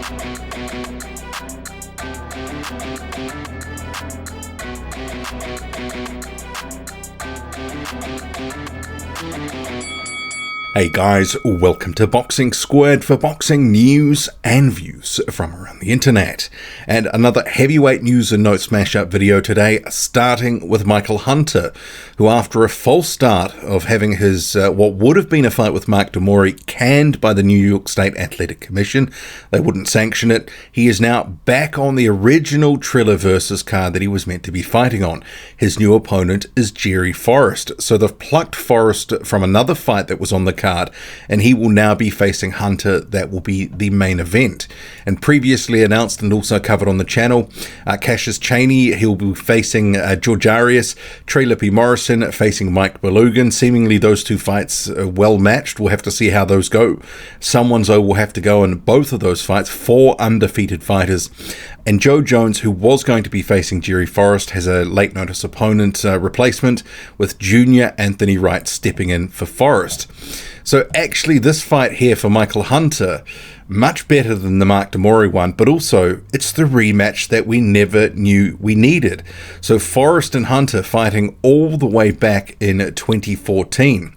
Hey guys, welcome to Boxing Squared for boxing news and views from around the internet. And another heavyweight news and notes smash-up video today, starting with Michael Hunter, who after a false start of having his, what would have been a fight with Mark Demori canned by the New York State Athletic Commission, they wouldn't sanction it, he is now back on the original Triller versus card that he was meant to be fighting on. His new opponent is Jerry Forrest, so they've plucked Forrest from another fight that was on the card, and he will now be facing Hunter. That will be the main event. And previously announced and also covered on the channel, Cassius Chaney, he'll be facing George Arias, Trey Lippy Morrison facing Mike Belugan. Seemingly those two fights are well matched. We'll have to see how those go. Someone's will have to go in both of those fights. 4 undefeated fighters. And Joe Jones, who was going to be facing Jerry Forrest, has a late notice opponent replacement with Junior Anthony Wright stepping in for Forrest. So actually this fight here for Michael Hunter, much better than the Mark Demori one, but also it's the rematch that we never knew we needed. So Forrest and Hunter fighting all the way back in 2014.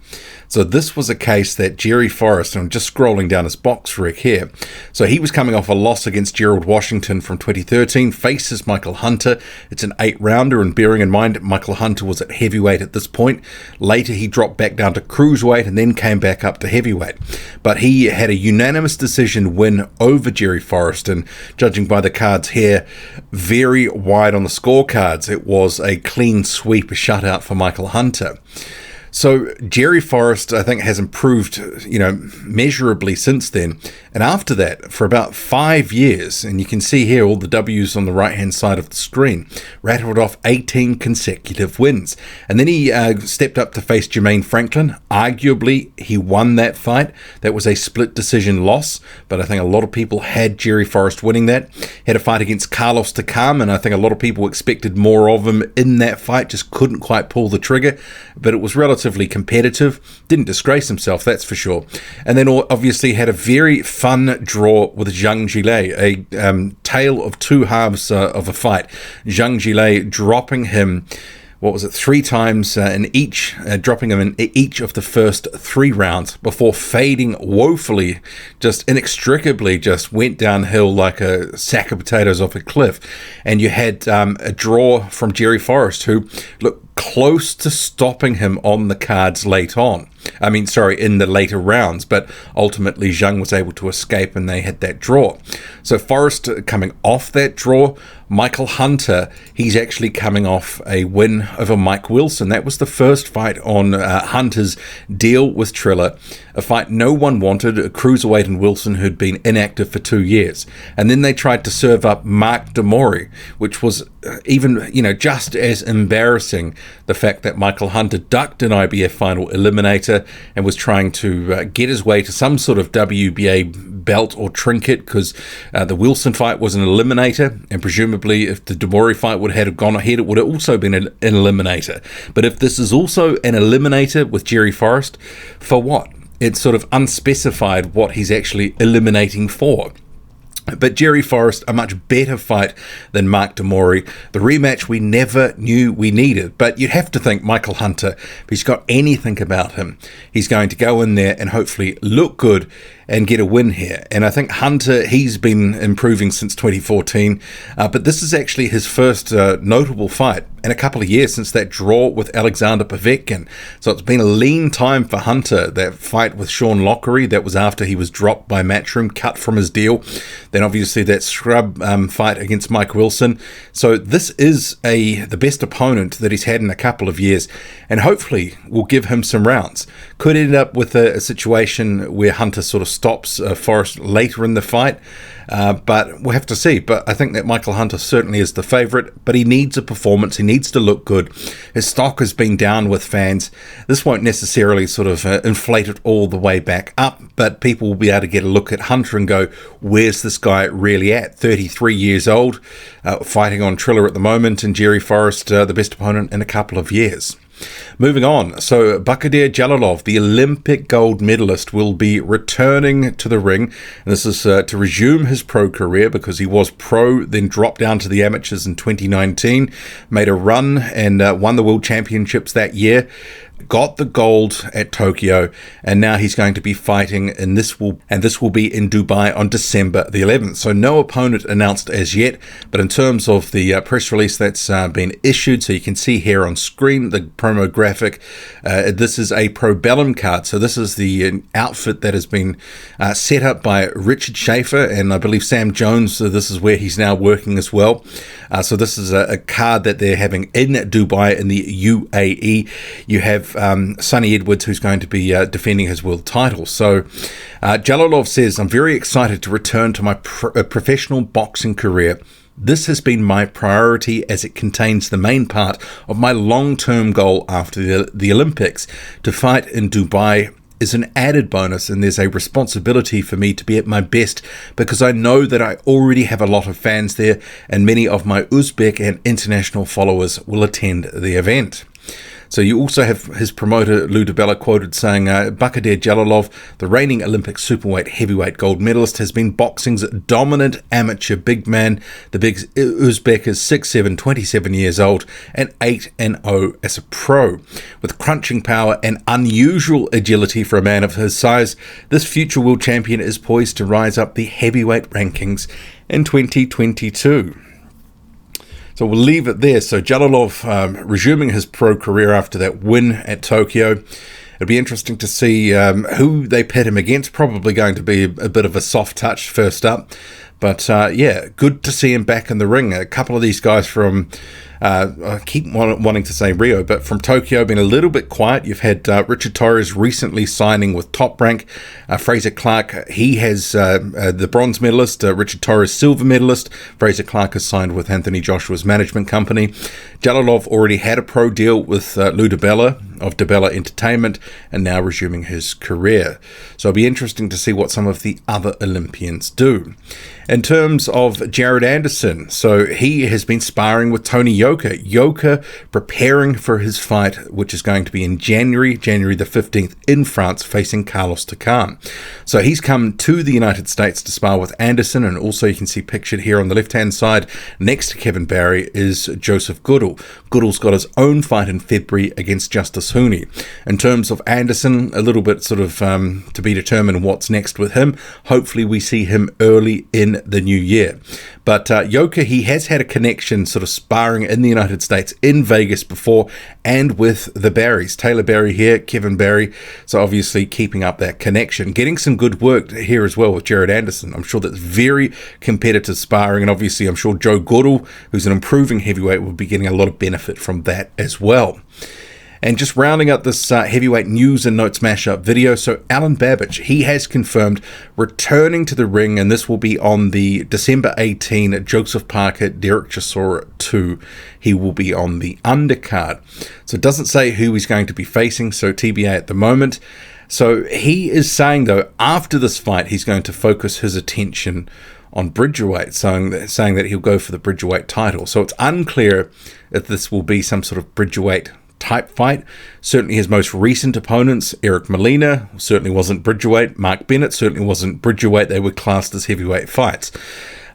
So this was a case that Jerry Forrest, and I'm just scrolling down his box rec here, so he was coming off a loss against Gerald Washington from 2013, faces Michael Hunter. It's an 8-rounder, and bearing in mind Michael Hunter was at heavyweight at this point. Later he dropped back down to cruiserweight and then came back up to heavyweight. But he had a unanimous decision win over Jerry Forrest, and judging by the cards here, very wide on the scorecards. It was a clean sweep, a shutout for Michael Hunter. So Jerry Forrest, I think, has improved, measurably since then. And after that, for about 5 years, and you can see here all the W's on the right-hand side of the screen, rattled off 18 consecutive wins. And then he stepped up to face Jermaine Franklin. Arguably, he won that fight. That was a split decision loss, but I think a lot of people had Jerry Forrest winning that. Had a fight against Carlos Takam, and I think a lot of people expected more of him in that fight, just couldn't quite pull the trigger. But it was relatively competitive, didn't disgrace himself, that's for sure. And then obviously had a very fun draw with Zhang Jilei, a tale of two halves of a fight. Zhang Jilei dropping him, 3 times in each, dropping him in each of the first 3 rounds before fading woefully, just inextricably just went downhill like a sack of potatoes off a cliff. And you had a draw from Jerry Forrest, who looked close to stopping him on the cards late on. In the later rounds, but ultimately Zhang was able to escape and they had that draw. So Forrest coming off that draw. Michael Hunter, he's actually coming off a win over Mike Wilson. That was the first fight on Hunter's deal with Triller, a fight no one wanted, a cruiserweight and Wilson who'd been inactive for 2 years. And then they tried to serve up Mark Demori, which was just as embarrassing, the fact that Michael Hunter ducked an IBF final eliminator and was trying to get his way to some sort of WBA belt or trinket, because the Wilson fight was an eliminator, and presumably if the Demori fight would have gone ahead, it would have also been an eliminator. But if this is also an eliminator with Jerry Forrest, for what? It's sort of unspecified what he's actually eliminating for. But Jerry Forrest, a much better fight than Mark Demori. The rematch we never knew we needed. But you'd have to think Michael Hunter, if he's got anything about him, he's going to go in there and hopefully look good and get a win here. And I think Hunter, he's been improving since 2014, but this is actually his first notable fight in a couple of years since that draw with Alexander Povetkin. So it's been a lean time for Hunter. That fight with Sean Lockery, that was after he was dropped by Matchroom, cut from his deal. Then obviously that scrub fight against Mike Wilson. So this is the best opponent that he's had in a couple of years, and hopefully will give him some rounds. Could end up with a situation where Hunter sort of stops Forrest later in the fight, but we'll have to see. But I think that Michael Hunter certainly is the favourite, but he needs a performance. He needs to look good. His stock has been down with fans. This won't necessarily sort of inflate it all the way back up, but people will be able to get a look at Hunter and go, where's this guy really at? 33 years old, fighting on Triller at the moment, and Jerry Forrest, the best opponent in a couple of years. Moving on, so Bakhodir Jalolov, the Olympic gold medalist, will be returning to the ring. And this is to resume his pro career, because he was pro, then dropped down to the amateurs in 2019, made a run and won the World Championships that year. Got the gold at Tokyo, and now he's going to be fighting, and this will be in Dubai on December the 11th. So no opponent announced as yet, but in terms of the press release that's been issued, so you can see here on screen the promo graphic, this is a Probellum card. So this is the outfit that has been set up by Richard Schaefer, and I believe Sam Jones. So this is where he's now working as well. So this is a card that they're having in Dubai in the UAE. You have Sonny Edwards, who's going to be defending his world title. So Jalolov says, "I'm very excited to return to my professional boxing career. This has been my priority, as it contains the main part of my long-term goal after the Olympics. To fight in Dubai is an added bonus, and there's a responsibility for me to be at my best, because I know that I already have a lot of fans there, and many of my Uzbek and international followers will attend the event." So you also have his promoter, Lou DiBella, quoted saying, Bakhodir Jalolov, the reigning Olympic superweight heavyweight gold medalist, has been boxing's dominant amateur big man. The big Uzbek is 6'7", 27 years old, and 8-0 as a pro. With crunching power and unusual agility for a man of his size, this future world champion is poised to rise up the heavyweight rankings in 2022. So we'll leave it there. So Jalolov resuming his pro career after that win at Tokyo. It'll be interesting to see who they pit him against. Probably going to be a bit of a soft touch first up. But yeah, good to see him back in the ring. A couple of these guys from, I keep wanting to say Rio, but from Tokyo, been a little bit quiet. You've had Richard Torres recently signing with Top Rank. Fraser Clark, he has the bronze medalist. Richard Torres, silver medalist. Fraser Clark has signed with Anthony Joshua's management company. Jalolov already had a pro deal with Lou DiBella of DiBella Entertainment, and now resuming his career. So it'll be interesting to see what some of the other Olympians do. In terms of Jared Anderson, so he has been sparring with Tony Yoka. Yoka preparing for his fight, which is going to be in January the 15th in France, facing Carlos Takam. So he's come to the United States to spar with Anderson, and also you can see pictured here on the left-hand side, next to Kevin Barry, is Joseph Goodall. Goodall's got his own fight in February against Justice Hooney. In terms of Anderson, a little bit sort of to be determined what's next with him. Hopefully we see him early in the new year. But Yoka, he has had a connection sort of sparring in the United States, in Vegas before, and with the Barrys. Taylor Barry here, Kevin Barry. So obviously keeping up that connection. Getting some good work here as well with Jared Anderson. I'm sure that's very competitive sparring, and obviously I'm sure Joe Goodall, who's an improving heavyweight, will be getting a lot of benefit from that as well. And just rounding up this heavyweight news and notes mashup video, so Alen Babic, he has confirmed returning to the ring, and this will be on the December 18 Joseph Parker Derek Chisora 2. He will be on the undercard. So it doesn't say who he's going to be facing, so TBA at the moment. So he is saying, though, after this fight, he's going to focus his attention on Bridgerweight, saying that he'll go for the Bridgerweight title. So it's unclear if this will be some sort of Bridgerweight type fight. Certainly his most recent opponents, Eric Molina, certainly wasn't Bridgerweight. Mark Bennett certainly wasn't Bridgerweight. They were classed as heavyweight fights.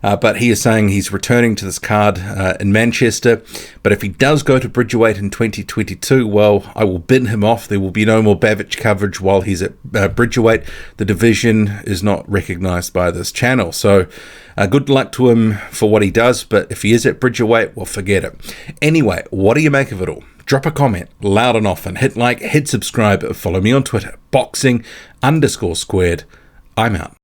But he is saying he's returning to this card in Manchester. But if he does go to Bridgerweight in 2022, well, I will bin him off. There will be no more Babic coverage while he's at Bridgerweight. The division is not recognised by this channel. So good luck to him for what he does. But if he is at Bridgerweight, well, forget it. Anyway, what do you make of it all? Drop a comment loud and often. Hit like, hit subscribe, follow me on Twitter, boxing_squared. I'm out.